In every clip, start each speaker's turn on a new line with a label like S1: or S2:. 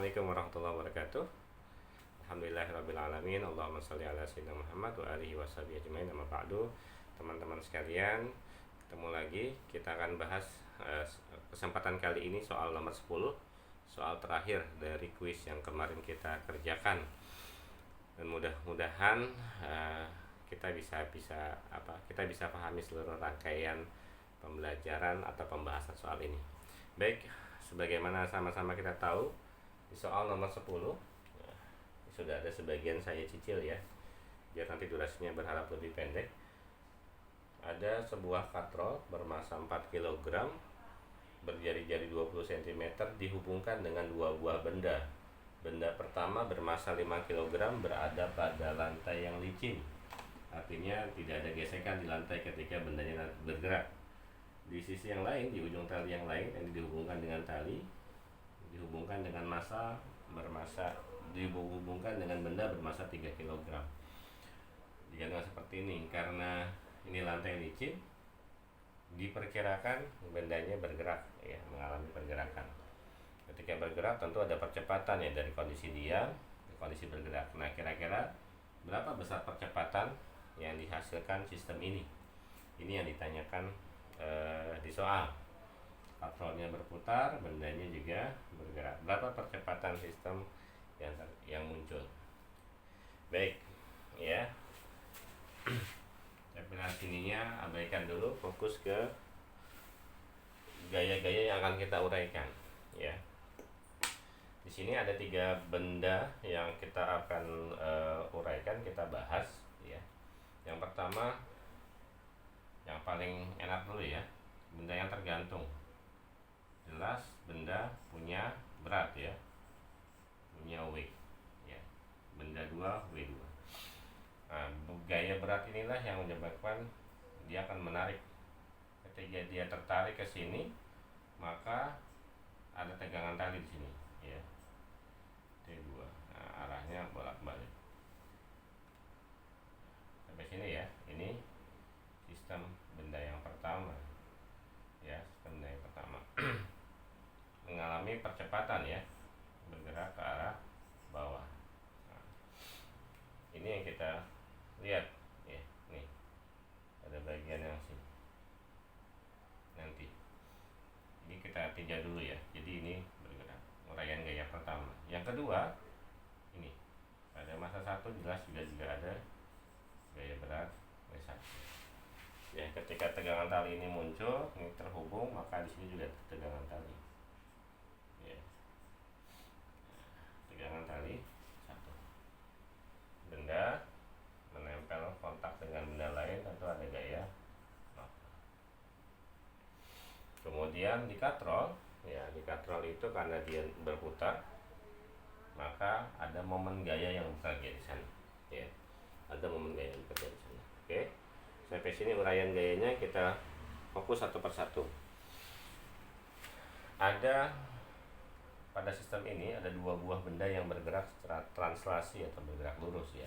S1: Assalamualaikum warahmatullahi wabarakatuh. Alhamdulillahirrabbilalamin. Allahumma sholli ala sayyidina Muhammad wa alihi washabihi ajmain. Amma ba'du. Teman-teman sekalian, ketemu lagi. Kita akan bahas kesempatan kali ini soal nomor 10, soal terakhir dari kuis yang kemarin kita kerjakan. Dan mudah-mudahan kita bisa pahami seluruh rangkaian pembelajaran atau pembahasan soal ini. Baik, sebagaimana sama-sama kita tahu, di soal nomor 10 sudah ada sebagian saya cicil ya, biar nanti durasinya berharap lebih pendek. Ada sebuah katrol bermasa 4 kg berjari-jari 20 cm dihubungkan dengan dua buah benda. Benda pertama bermasa 5 kg berada pada lantai yang licin, artinya tidak ada gesekan di lantai ketika bendanya bergerak. Di sisi yang lain, di ujung tali yang lain yang dihubungkan dengan tali, dihubungkan dengan dihubungkan dengan benda bermasa 3 kg. Digambarkan seperti ini. Karena ini lantai licin, diperkirakan bendanya bergerak ya, mengalami pergerakan. Ketika bergerak tentu ada percepatan ya, dari kondisi diam ke kondisi bergerak. Nah, kira-kira berapa besar percepatan yang dihasilkan sistem ini? Ini yang ditanyakan di soal. Katrolnya berputar, bendanya juga bergerak. Berapa percepatan sistem yang muncul? Baik, ya. Definisi ininya abaikan dulu, fokus ke gaya-gaya yang akan kita uraikan, ya. Di sini ada 3 benda yang kita akan uraikan, kita bahas, ya. Yang pertama, yang paling enak dulu ya, benda yang tergantung. Jelas benda punya berat ya, punya W ya, benda 2 W2. Nah, gaya berat inilah yang menyebabkan dia akan menarik. Ketika dia tertarik ke sini, maka ada tegangan tali di sini ya, T2. Nah, arahnya bolak-balik sampai sini ya. Ini sistem benda yang pertama ya, sistem benda yang pertama mengalami percepatan ya, bergerak ke arah bawah. Nah, ini yang kita lihat ya, nih ada bagian yang sini. Nanti ini kita tinjau dulu ya. Jadi ini bergerak, uraian gaya pertama. Yang kedua, ini pada masa 1 jelas juga ada gaya berat W1. Ya, ketika tegangan tali ini muncul, ini terhubung, maka di sini juga tegangan tali. Ya. Tegangan tali 1. Benda menempel kontak dengan benda lain, tentu ada gaya 0. Kemudian di katrol, ya di katrol itu karena dia berputar, maka ada momen gaya yang bekerja di sana. Ya, ada momen gaya yang bekerja di sana. Oke. Sampai sini uraian gayanya, kita fokus satu persatu. Ada pada sistem ini ada 2 buah benda yang bergerak secara translasi atau bergerak lurus ya.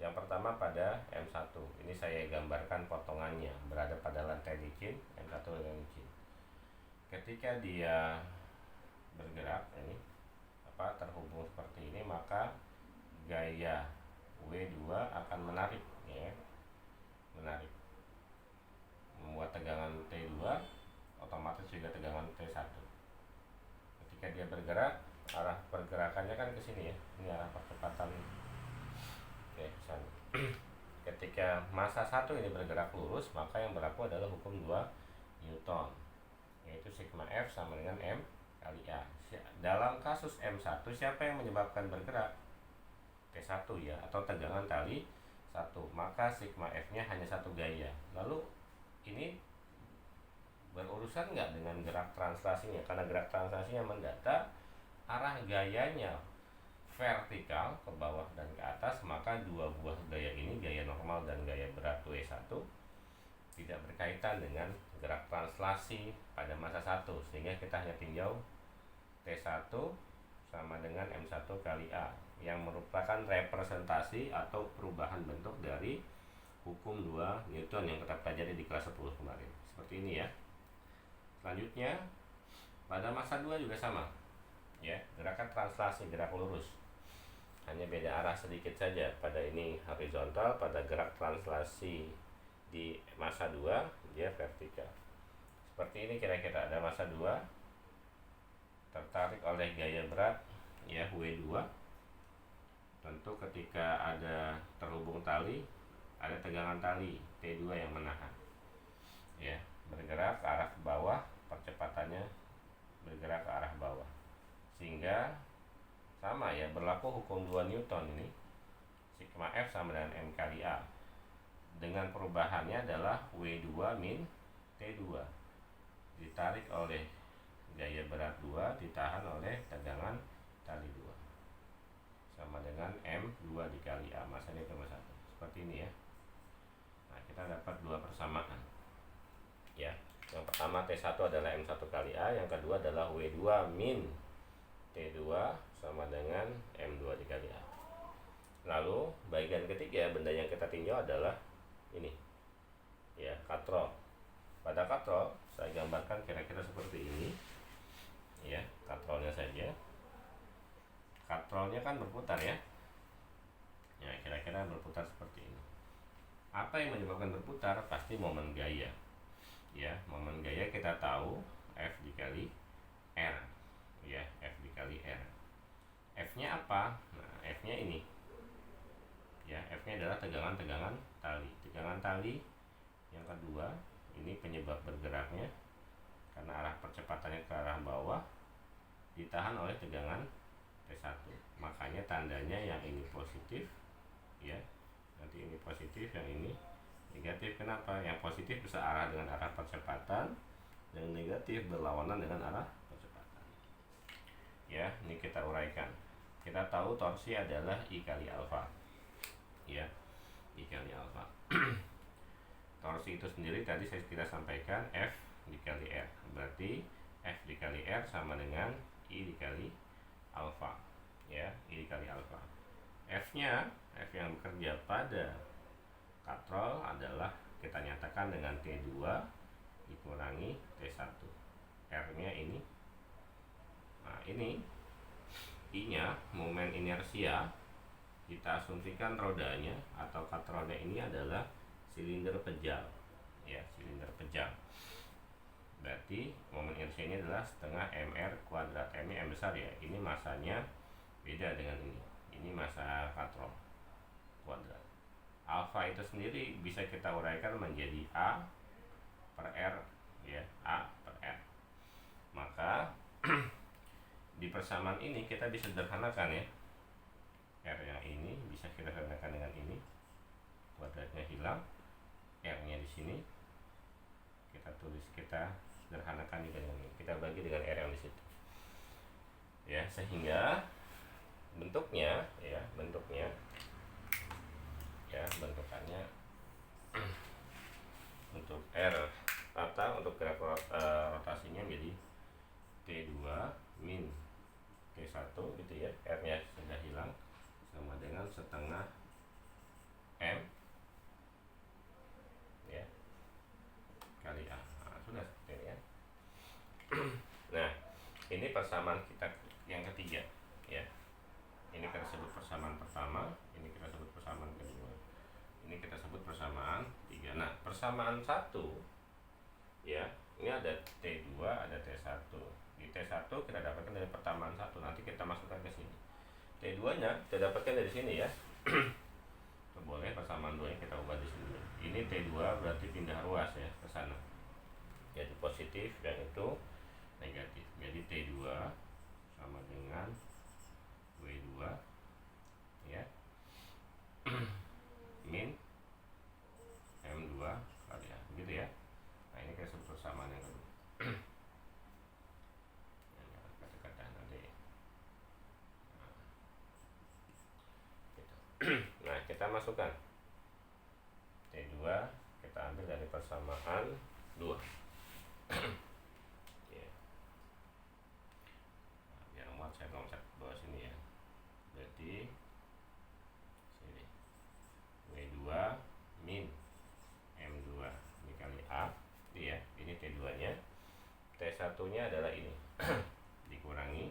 S1: Yang pertama pada M1. Ini saya gambarkan potongannya, berada pada lantai licin, M1 yang licin. Ketika dia bergerak ini terhubung seperti ini, maka gaya W2 akan menarik ya. Menarik, membuat tegangan T2, otomatis juga tegangan T1. Ketika dia bergerak, arah pergerakannya kan ke sini ya. Ini arah percepatan ke sana. Ketika massa 1 ini bergerak lurus, maka yang berlaku adalah hukum 2 Newton, yaitu sigma F sama dengan M kali A. Dalam kasus M1, siapa yang menyebabkan bergerak? T1 ya, atau tegangan tali 1, maka sigma F-nya hanya 1 gaya. Lalu ini berurusan nggak dengan gerak translasinya? Karena gerak translasinya mendata, arah gayanya vertikal ke bawah dan ke atas, maka 2 buah gaya ini, gaya normal dan gaya berat W1, tidak berkaitan dengan gerak translasi pada masa 1, sehingga kita hanya tinjau T1 sama dengan M1 kali A, yang merupakan representasi atau perubahan bentuk dari hukum 2 Newton yang kita pelajari di kelas 10 kemarin. Seperti ini ya. Selanjutnya pada masa 2 juga sama. ya, gerakan translasi, gerak lurus, hanya beda arah sedikit saja. Pada ini horizontal, pada gerak translasi di massa 2 dia vertikal. Seperti ini kira-kira, ada massa 2 tertarik oleh gaya berat ya W2. Tentu ketika ada terhubung tali, ada tegangan tali T2 yang menahan ya, bergerak ke arah ke bawah, percepatannya bergerak ke arah bawah, sehingga sama ya, berlaku hukum 2 Newton ini, sigma F sama dengan M kali A, dengan perubahannya adalah W2 min T2, ditarik oleh gaya berat 2, ditahan oleh tegangan tali 2, sama dengan M2 dikali A, masanya cuma 1. Seperti ini ya. Nah, kita dapat dua persamaan ya. Yang pertama T1 adalah M1 kali A, yang kedua adalah W2 min T2 sama dengan M2 dikali A. Lalu bagian ketiga, benda yang kita tinjau adalah ini ya, katrol. Pada katrol saya gambarkan kira-kira seperti ini ya, katrolnya saja. Katrolnya kan berputar ya, ya kira-kira berputar seperti ini. Apa yang menyebabkan berputar? Pasti momen gaya ya. Momen gaya kita tahu F dikali R ya, F dikali R. F nya apa? Nah, F nya ini ya, F nya adalah tegangan tali. Tegangan tali yang kedua ini penyebab bergeraknya, karena arah percepatannya ke arah bawah, ditahan oleh tegangan T1. Makanya tandanya yang ini positif ya, nanti ini positif, yang ini negatif. Kenapa? Yang positif bisa arah dengan arah percepatan, yang negatif berlawanan dengan arah percepatan ya. Ini kita uraikan. Kita tahu torsi adalah I kali alfa ya, I kali alfa. Torsi itu sendiri tadi kita sampaikan F dikali R, berarti F dikali R sama dengan I dikali alfa ya, I dikali alfa. F nya, F yang bekerja pada katrol adalah kita nyatakan dengan T2 dikurangi T1. R nya ini, nah ini I nya momen inersia, kita asumsikan rodanya atau katrolnya ini adalah silinder pejal ya, silinder pejal. Berarti momen inersia ini adalah setengah mr kuadrat. M nya M besar ya, ini masanya beda dengan ini. Ini massa katrol kuadrat. Alfa itu sendiri bisa kita uraikan menjadi A per R ya, A per R. Maka di persamaan ini kita bisa sederhanakan ya, R yang ini bisa kita sederhanakan dengan ini, kuadratnya hilang, R nya di sini kita tulis, kita sederhanakan juga dengan ini, kita bagi dengan R yang di situ ya, sehingga bentuknya ya, bentukannya untuk R rata, untuk gerak rotasinya menjadi T2 min T1 gitu ya, R nya sudah hilang, sama dengan setengah M ya kali A. Nah, sudah seperti ini ya. Nah, ini persamaan kita yang ketiga ya. Ini kita sebut persamaan pertama, ini kita sebut persamaan kedua, ini kita sebut persamaan tiga. Nah, persamaan satu ya, ini ada T2, ada T1. Di T1 kita dapatkan dari persamaan satu, nanti kita masukkan ke sini. T2 nya kita dapatkan dari sini ya. Boleh persamaan 2 nya kita ubah di sini. Ini T2 berarti pindah ruas ya ke sana. Jadi positif, yang itu negatif. Jadi T2 sama dengan W2 ya min M2 kali A, begitu ya. Nah, ini kita sebut persamaan yang kedua. Kata-kata nanti. Nah, kita masukkan T2, kita ambil dari persamaan 2 ya. Nah, biar muat saya loncat ke bawah sini ya. Berarti sini W2 min M2 dikali A ya, ini T2 nya. T1 nya adalah ini dikurangi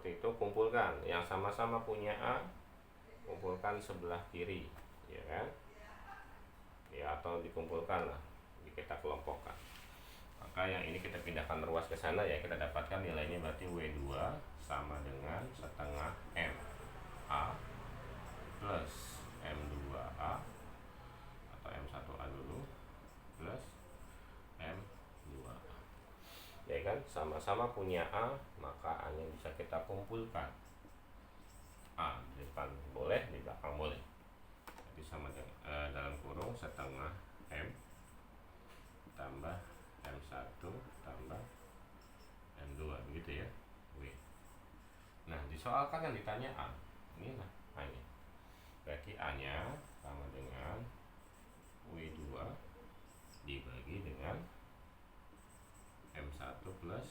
S1: seperti itu, kumpulkan yang sama-sama punya A, kumpulkan sebelah kiri, ya kan, ya, atau dikumpulkan lah, kita kelompokkan. Maka yang ini kita pindahkan ruas ke sana, ya, kita dapatkan nilainya berarti W2 sama dengan setengah M A plus M2A atau M1A dulu plus M2A, ya kan, sama-sama punya A, maka A nya bisa kita kumpulkan. A di depan boleh, di belakang boleh. Jadi sama dengan dalam kurung setengah M tambah M1 tambah M2, begitu ya, W. Nah, disoalkan yang ditanya A, ini lah A nya, berarti A nya sama dengan W2 dibagi dengan M1 plus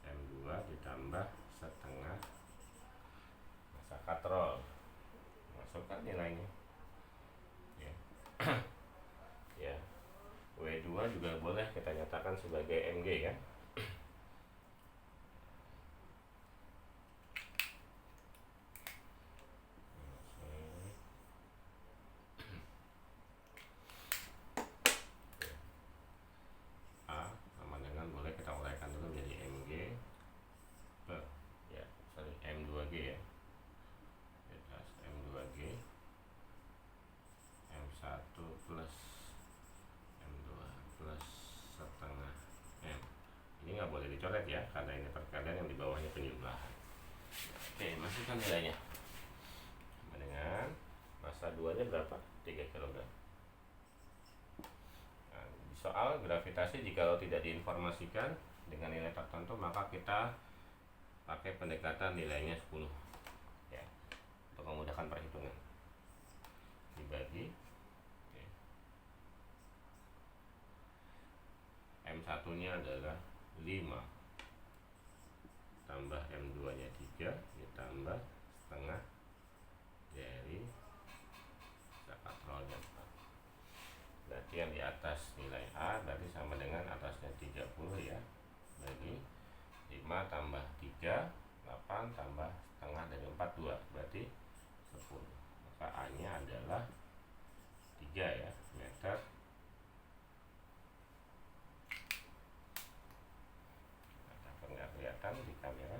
S1: M2 ditambah setengah, masa katrol, masukkan nilainya, ya. Ya, W2 juga boleh kita nyatakan sebagai Mg, kan. A sama dengan, boleh kita uraikan dulu menjadi Mg per, ya, sorry, M2G, ya, M2G M1 plus M2 plus setengah M. Ini nggak boleh dicoret, ya, karena ini perkalian, yang di bawahnya penjumlahan. Oke, masukkan nilainya. Sama dengan massa 2 nya berapa? 3 kg. Nah, di soal gravitasi, jika tidak diinformasikan dengan nilai tertentu, maka kita pakai pendekatan nilainya 10, ya, untuk memudahkan perhitungan. Dibagi, ya, M1 nya adalah 5 tambah M2 nya 3 ditambah setengah dari katrolnya 4. Berarti yang di atas nilai A berarti sama dengan atasnya 30, ya, bagi 5 tambah 3 8 tambah setengah dari 4 2, berarti 10. Maka A nya adalah 3, ya, meter. Nggak kelihatan di kamera.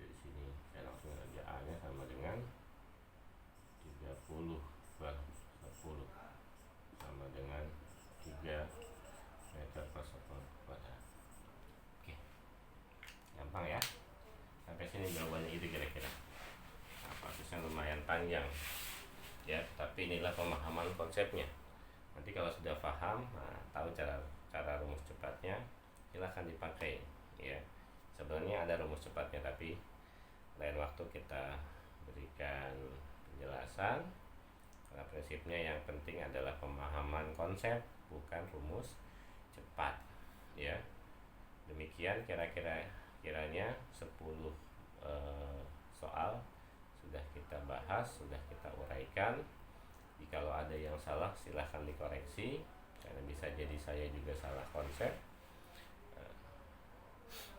S1: Di sini saya langsung aja, A nya sama dengan 30 per 10 sama dengan 3 meter per sekund kuadrat. Oke, gampang, ya. Sampai sini jawabannya itu kira-kira. Nah, prosesnya lumayan panjang, ya, tapi inilah pemahaman konsepnya. Nanti kalau sudah paham, nah, tahu cara rumus cepatnya, silahkan dipakai, ya. Sebenarnya ada rumus cepatnya, tapi lain waktu kita berikan penjelasan, karena prinsipnya yang penting adalah pemahaman konsep, bukan rumus cepat, ya. Demikian kiranya 10 soal sudah kita bahas, sudah kita uraikan. Jikalau ada yang salah, silahkan dikoreksi, karena bisa jadi saya juga salah konsep.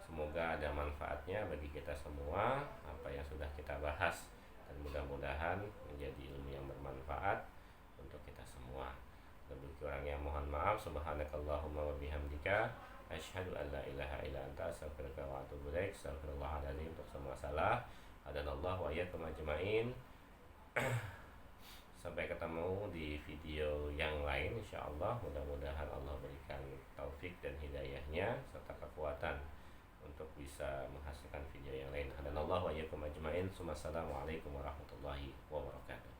S1: Semoga ada manfaatnya bagi kita semua apa yang sudah kita bahas, dan mudah-mudahan menjadi ilmu yang bermanfaat untuk kita semua. Lebih kurangnya mohon maaf. Subhanakallahumma wa bihamdika, asyhadu an la ilaha illa anta, astaghfiruka wa atubu ilaik. Astagfirullahaladzim untuk semua salah. Hadanallahu wa iyyakum ajmain. Sampai ketemu di video yang lain, insyaallah. Mudah-mudahan Allah berikan taufik dan hidayahnya serta kekuatan untuk bisa menghasilkan video yang lain. Hadanallahu wa iyyakum ajmain. Wassalamualaikum warahmatullahi wabarakatuh.